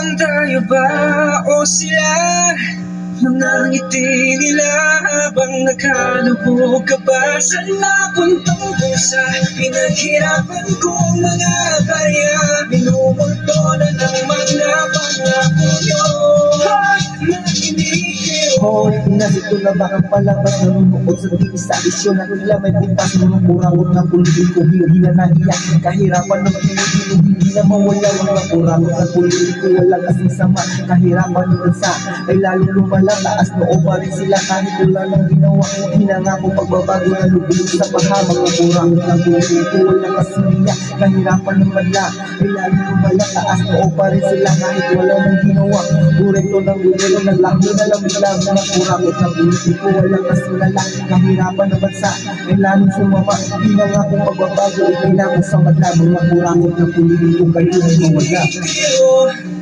lang tayo ba o sila? Mga ngiti nila habang nakalubog ka ba sa napuntang pusa? Pinaghirapan kong mga barya, binumulto na ng mga pangako nyo. Hoy, nasito na baka palabas, nanunood sa TV sa isyon na nila may butas, nunumurangot na politiko, hindi na nahiyak, kahirapan ng Pilipino, hindi na mawala, mga kurangot na politiko, wala kasing sama, kahirapan ng bansa ay lalong lumala, taas noo pa rin sila kahit wala nang ginawa, hinangako pagbabago na lubulog sa baha, mga kurangot na politiko, wala kasing niya, kahirapan ng banla ay lalong lumala, taas noo pa rin sila kahit wala nang ginawa, bureto ng gobyerno, naglaki na lang biglang mga kurangot ng politiko, walang kasinala, kahirapan ng bansa ay lalong sumama, hinangako pagbabago ay kailangan sa madla, mga kurangot ng politiko, kayo ay mawala.